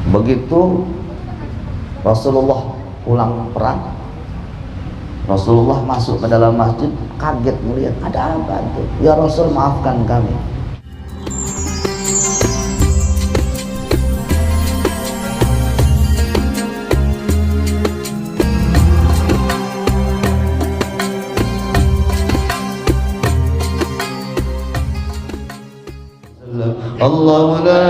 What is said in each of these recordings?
Begitu Rasulullah pulang perang, Rasulullah masuk ke dalam masjid, kaget melihat ada apa itu. Ya Rasul, maafkan kami. الله لا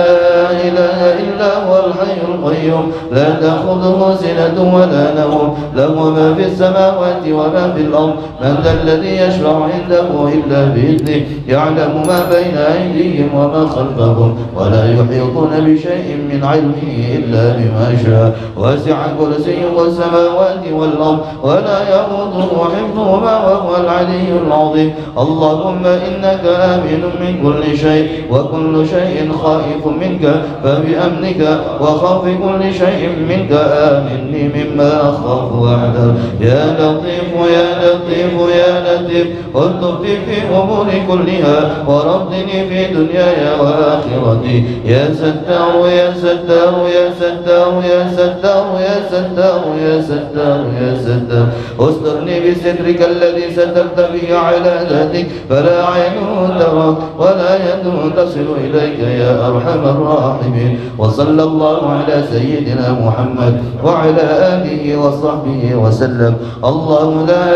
إله إلا هو الحي القيوم لا تأخذه سنة ولا نوم له ما في السماوات وما في الأرض من ذا الذي يشفع عنده إلا بإذنه يعلم ما بين أيديهم وما خلفهم ولا يحيطون بشيء من علمه إلا بما شاء وسع كرسيه السماوات والأرض ولا يؤوده حفظهما وهو العلي العظيم اللهم إنك آمن من كل شيء وكل شيء خائف منك فبأمنك وخوف كل شيء منك آمني مما أخاف وأحذر يا لطيف يا لطيف يا لطيف الطف في أموري كلها وردني في دنياي وآخرتي يا ستار يا ستار يا ستار يا ستار يا ستار يا ستار يا ستار استرني بسترك الذي سترت به على ذاتك فلا عين تراك ولا يد تصل إليك يا أرحم الراحمين وصلى الله على سيدنا محمد وعلى آله وصحبه وسلم الله لا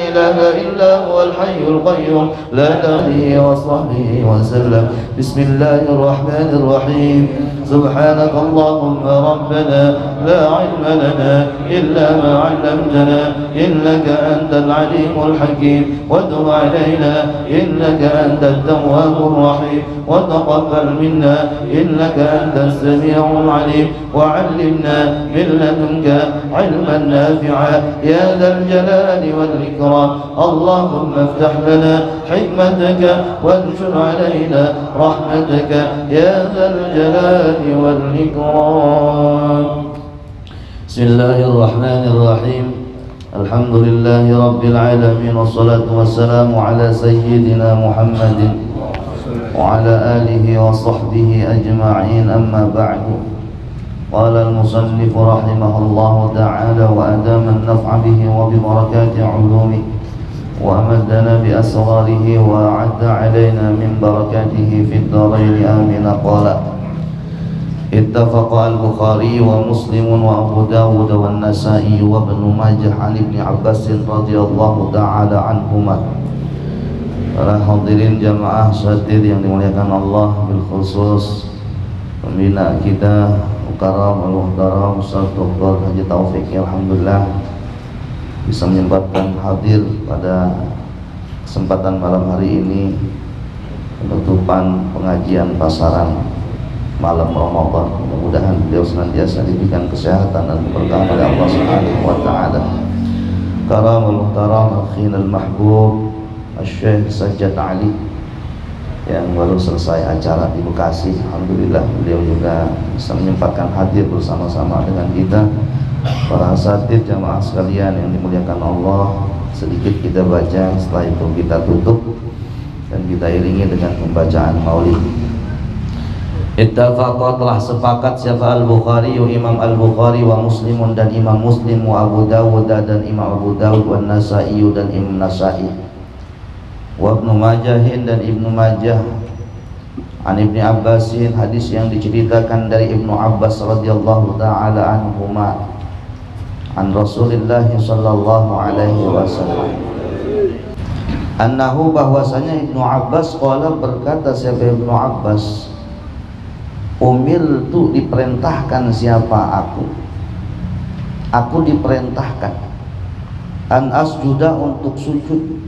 إله إلا هو الحي القيوم لا آله وصحبه وسلم بسم الله الرحمن الرحيم سبحانك اللهم ربنا لا علم لنا إلا ما علمتنا إنك أنت العليم الحكيم وتب علينا إنك أنت التواب الرحيم وتقبل منا إنك أنت السميع العليم وعلمنا من لدنك علما نافعا يا ذا الجلال والإكرام اللهم افتح لنا حكمتك وانشر علينا رحمتك يا ذا الجلال والإكرام بسم الله الرحمن الرحيم الحمد لله رب العالمين والصلاة والسلام على سيدنا محمد وعلى آله وصحبه أجمعين أما بعد قال المصنف رحمه الله تعالى وأدام النفع به وببركات علومه وأمدنا بأسراره وأعد علينا من بركاته في الدارين آمين قال اتفق البخاري ومسلم وأبو داود والنسائي وابن ماجه عن ابن عباس رضي الله تعالى عنهما. Para hadirin jamaah satir yang dimuliakan Allah, bil khusus pembina kita Mukarram al-Muhtaram Ustaz Dr. Haji Taufik, alhamdulillah bisa menyempatkan hadir pada kesempatan malam hari ini penutupan pengajian pasaran malam Ramadan. Mudah-mudahan beliau senantiasa diberikan kesehatan dan keberkahan oleh Allah Subhanahu wa taala. Karamul Muhtaram akhina al-mahbub Syekh Sajjad Ali yang baru selesai acara di Bekasi, alhamdulillah beliau juga bisa menyempatkan hadir bersama-sama dengan kita. Para asatidz jamaah sekalian yang dimuliakan Allah, sedikit kita baca, setelah itu kita tutup dan kita iringi dengan pembacaan maulid. Ittafaqa, telah sepakat siapa Al-Bukhari, Imam Al-Bukhari, wa Muslimun, dan Imam Muslim, wa Abu Dawud, dan Imam Abu Dawud, wa Nasai, dan Imam Nasai, wa Ibnu Majahin, dan Ibnu Majah, an Ibni Abbasin, hadis yang diceritakan dari Ibnu Abbas radhiyallahu ta'ala anhuma, an Rasulillah sallallahu alaihi wasallam, annahu, bahwasanya Ibnu Abbas qala, berkata siapa Ibnu Abbas, umirtu, diperintahkan siapa aku diperintahkan, an asjuda, untuk sujud,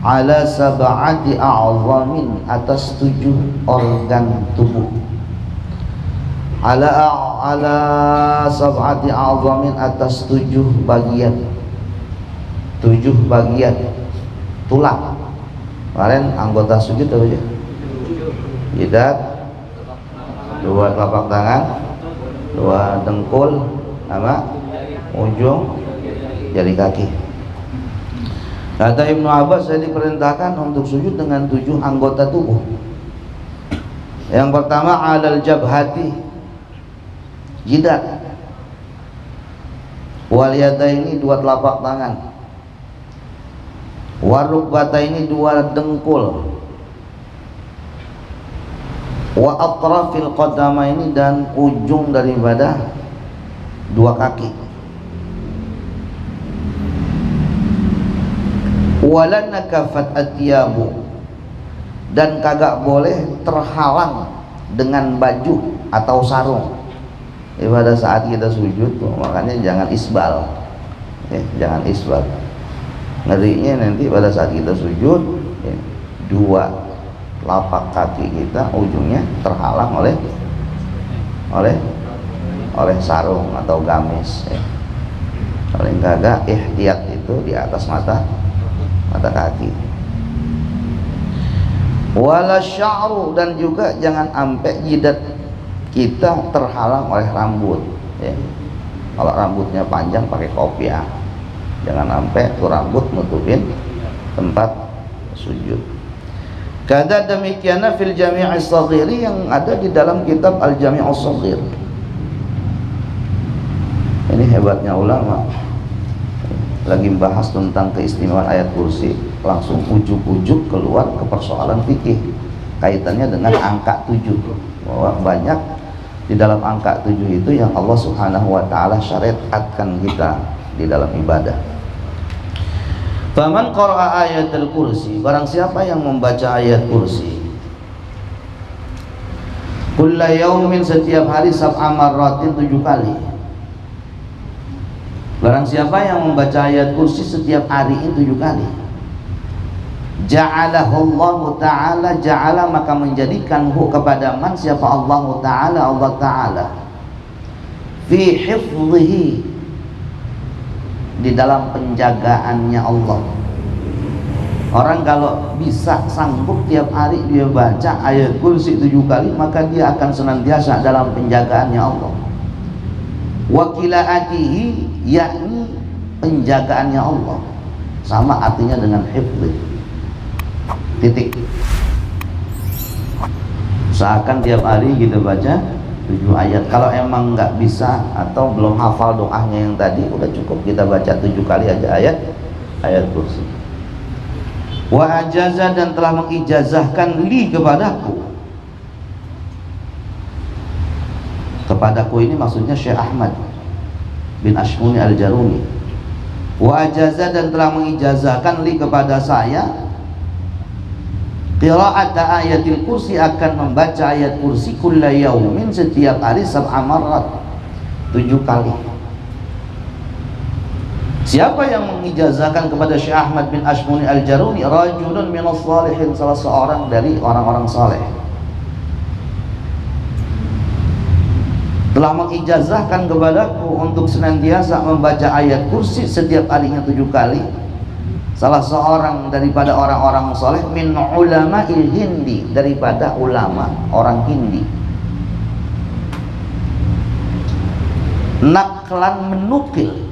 ala sab'ati a'zamin, atas 7 organ tubuh, ala sab'ati a'zamin, atas 7 bagian tulang. Kemarin anggota sujud apa aja? Jidat, 2 telapak tangan, 2 dengkul, sama ujung jari kaki. Kata Ibnu Abbas, saya diperintahkan untuk sujud dengan 7 anggota tubuh. Yang pertama alal jabhati, jidat. Wal yadaini, dua telapak tangan. Warukbataini, dua dengkul. Wa atrafil qadamaini, dan ujung daripada dua kaki. Walan nakafat atyabu, dan kagak boleh terhalang dengan baju atau sarung. Pada saat kita sujud, makanya jangan isbal, jangan isbal. Ngerinya nanti pada saat kita sujud, dua telapak kaki kita ujungnya terhalang oleh sarung atau gamis. Paling kagak ihtiyat itu di atas mata kaki. Wala sya'ru, dan juga jangan sampai jidat kita terhalang oleh rambut. Kalau rambutnya panjang pakai kopiah, jangan sampai tuh rambut nutupin tempat sujud. Kada demikianna fil jami'is shaghiri, yang ada di dalam kitab Al-Jami'us Shaghir. Ini hebatnya ulama, lagi membahas tentang keistimewaan ayat kursi, langsung ujuk-ujuk keluar ke persoalan fikih kaitannya dengan angka 7, bahwa banyak di dalam angka 7 itu yang Allah Subhanahu wa taala syariatkan kita di dalam ibadah. Faman qara'a ayatul kursi, barang siapa yang membaca ayat kursi, kulla yaumin, setiap hari, sab'a marratin, 7 kali. Barang siapa yang membaca ayat kursi setiap hari ini 7 kali, ja'alahullahu ta'ala, ja'ala, maka menjadikan kepada man, siapa Allah Ta'ala fi hifdhihi, di dalam penjagaannya Allah. Orang kalau bisa sanggup tiap hari dia baca ayat kursi 7 kali, maka dia akan senantiasa dalam penjagaannya Allah. Wakilaatihi, yakni penjagaannya Allah, sama artinya dengan hifdhi. Titik. Seakan tiap hari kita baca 7 ayat. Kalau emang nggak bisa atau belum hafal doanya yang tadi, udah cukup kita baca 7 kali aja ayat kursi. Wa ajaza, dan telah mengijazahkan li kepadaku ini maksudnya Syekh Ahmad bin Ashmuni Al-Jarumi. Wa ajaza, dan telah mengijazahkan li kepada saya qira'at ayatil kursi, akan membaca ayat kursi kulla yaumin, setiap hari, sab'a marrat, 7 kali. Siapa yang mengijazahkan kepada Syekh Ahmad bin Ashmuni Al-Jarumi? Rajulun minas salihin, salah seorang dari orang-orang saleh. Telah mengijazahkan kepadaku untuk senantiasa membaca ayat kursi setiap harinya 7 kali. Salah seorang daripada orang-orang soleh, min ulama il-Hindi, daripada ulama orang Hindi. Naklan, menukil,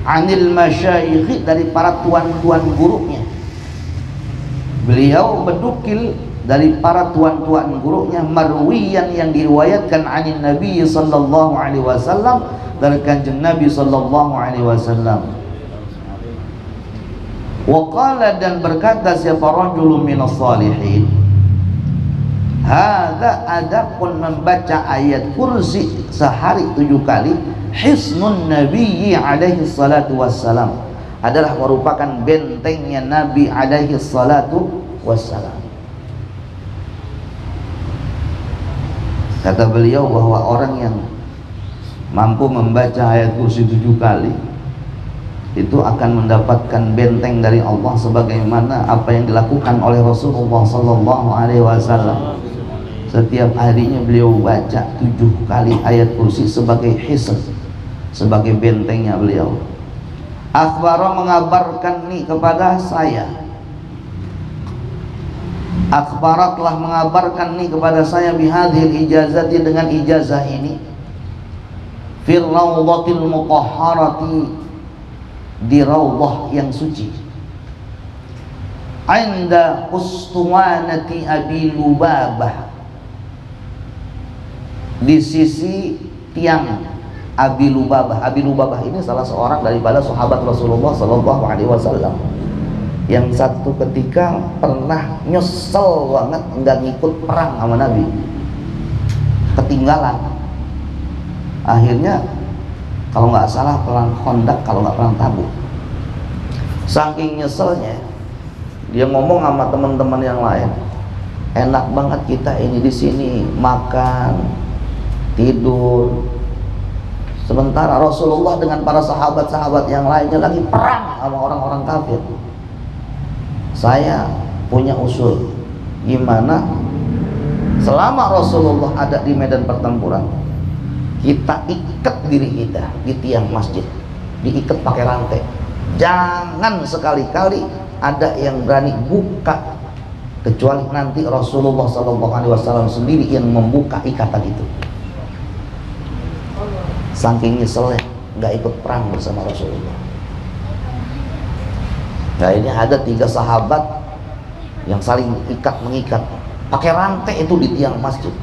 anil masyayikh, dari para tuan-tuan gurunya. Beliau menukil dari para tuan-tuan gurunya, marwiyan, yang diriwayatkan anin Nabi sallallahu alaihi wasallam, dari kanjeng Nabi sallallahu alaihi wasallam. Waqala, dan berkata siapa rajulun minas salihin, hadza, adapun membaca ayat kursi sehari 7 kali, hisnun nabiyyi alaihi salatu wassalam, adalah merupakan bentengnya Nabi alaihi salatu wassalam. Kata beliau bahwa orang yang mampu membaca ayat kursi 7 kali itu akan mendapatkan benteng dari Allah, sebagaimana apa yang dilakukan oleh Rasulullah sallallahu alaihi wasallam. Setiap harinya beliau baca 7 kali ayat kursi sebagai hisn, sebagai bentengnya beliau. Akhbara, mengabarkan nih kepada saya, akhbara, telah mengabarkan nih kepada saya, bihadhil ijazati, dengan ijazah ini, fil rawdatil mutahharati, di raudhah yang suci, inda ustuwanati Abi Lubabah, di sisi tiang Abi Lubabah. Abi Lubabah ini salah seorang daripada sahabat Rasulullah Sallallahu Alaihi Wasallam yang satu ketika pernah nyesel banget nggak ngikut perang sama Nabi, ketinggalan. Akhirnya kalau nggak salah perang Khandaq, kalau nggak perang Tabuk. Saking nyeselnya dia ngomong sama teman-teman yang lain, enak banget kita ini di sini makan, tidur, sementara Rasulullah dengan para sahabat-sahabat yang lainnya lagi perang sama orang-orang kafir. Saya punya usul, gimana selama Rasulullah ada di medan pertempuran, kita ikat diri kita di tiang masjid, diikat pakai rantai. Jangan sekali-kali ada yang berani buka, kecuali nanti Rasulullah SAW sendiri yang membuka ikatan itu. Saking nyeselnya nggak ikut perang bersama Rasulullah. Nah, ini ada 3 sahabat yang saling mengikat pakai rantai itu di tiang masjid.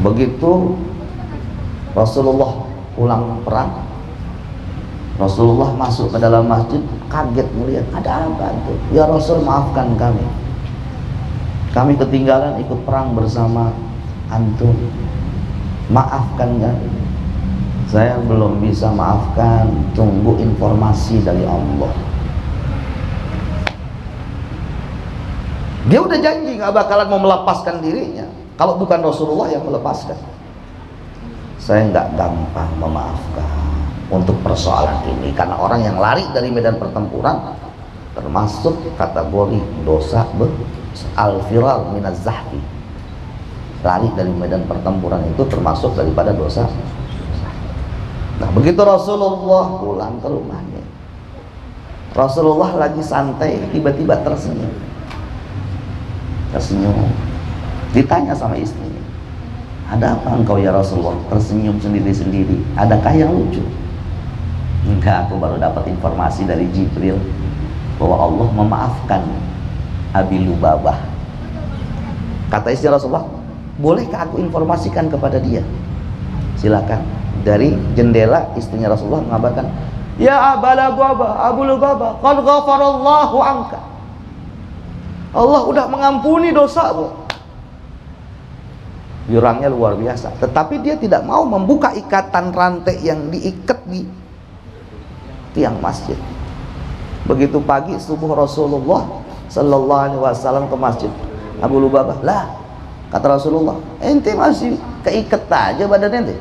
Begitu Rasulullah pulang perang, Rasulullah masuk ke dalam masjid, kaget melihat ada apa itu. Ya Rasul, maafkan kami, kami ketinggalan ikut perang bersama antum, maafkan kami. Saya belum bisa maafkan, tunggu informasi dari Allah. Dia udah janji gak bakalan mau melepaskan dirinya kalau bukan Rasulullah yang melepaskan. Saya nggak gampang memaafkan untuk persoalan ini, karena orang yang lari dari medan pertempuran termasuk kategori dosa al-firar minaz zahfi. Lari dari medan pertempuran itu termasuk daripada dosa. Nah, begitu Rasulullah pulang ke rumahnya, Rasulullah lagi santai, tiba-tiba tersenyum. Ditanya sama istrinya, ada apa engkau ya Rasulullah tersenyum sendiri-sendiri, adakah yang lucu? Enggak, aku baru dapat informasi dari Jibril bahwa Allah memaafkan Abi Lubabah. Kata istri Rasulullah, bolehkah aku informasikan kepada dia? Silakan. Dari jendela istrinya Rasulullah mengabarkan, ya Abu Lubabah, qad ghafarallahu anka, Allah udah mengampuni dosamu. Jurangnya luar biasa, tetapi dia tidak mau membuka ikatan rantai yang diikat di tiang masjid. Begitu pagi subuh Rasulullah Sallallahu Alaihi Wasallam ke masjid, Abu Lubabah, lah, kata Rasulullah, ente masih keikat aja badan ente.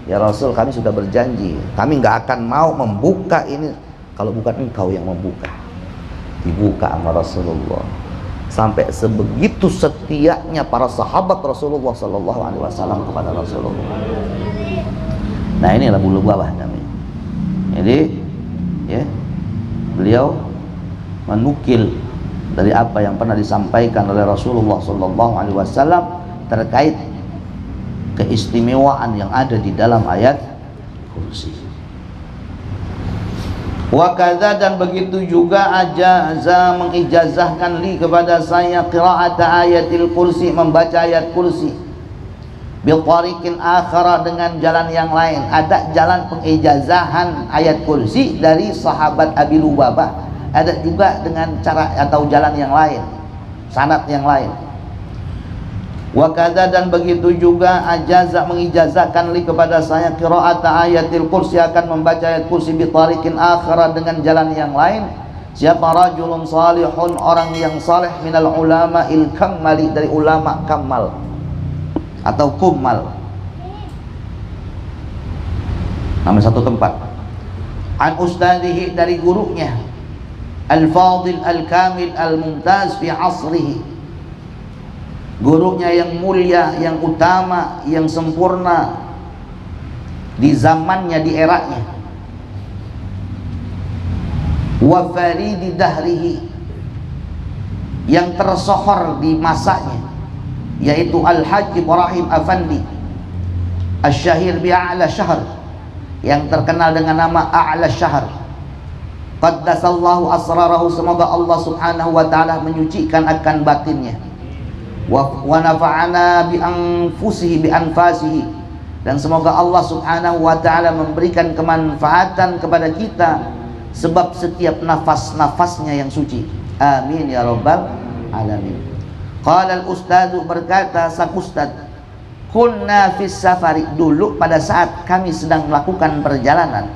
Ya Rasul, kami sudah berjanji, kami nggak akan mau membuka ini kalau bukan engkau yang membuka. Dibuka sama Rasulullah. Sampai sebegitu setianya para sahabat Rasulullah Sallallahu Alaihi Wasallam kepada Rasulullah. Nah, ini Abu Lubabah namanya. Jadi, ya, beliau menukil dari apa yang pernah disampaikan oleh Rasulullah Sallallahu Alaihi Wasallam terkait keistimewaan yang ada di dalam ayat kursi. Wa kadza, dan begitu juga ajaza mengijazahkan li kepada saya qiraat ayatil kursi, membaca ayat kursi bil tariqin akhara, dengan jalan yang lain. Ada jalan pengijazahan ayat kursi dari sahabat Abi Lubabah, ada juga dengan cara atau jalan yang lain, sanad yang lain. Wa kadza, dan begitu juga ajaza mengijazahkan li kepada saya qiraat ayatil kursi, akan membaca ayat kursi bi tariqin akhara, dengan jalan yang lain. Siapa? Rajulun salihun, orang yang saleh, minal ulama il kammali, dari ulama kamal atau kummal, nama satu tempat. An ustadihi, dari gurunya, al-fadil al-kamil al-mumtaz fi asrihi, gurunya yang mulia, yang utama, yang sempurna di zamannya, di eranya. Wa faridi dahrihi, yang tersohor di masanya, yaitu Al-Hajj Ibrahim Afandi Asy-Syahir bi A'la Syahr, yang terkenal dengan nama A'la Syahr. Qaddasallahu asrarahu, semoga Allah Subhanahu wa taala menyucikan akan batinnya. wa nafa'ana bi anfusihi bi anfasihi, dan semoga Allah Subhanahu wa taala memberikan kemanfaatan kepada kita sebab setiap nafas-nafasnya yang suci. Amin ya rabbal alamin. Qala al-ustadz, berkata sang ustadz, kunna fis safari, dulu pada saat kami sedang melakukan perjalanan,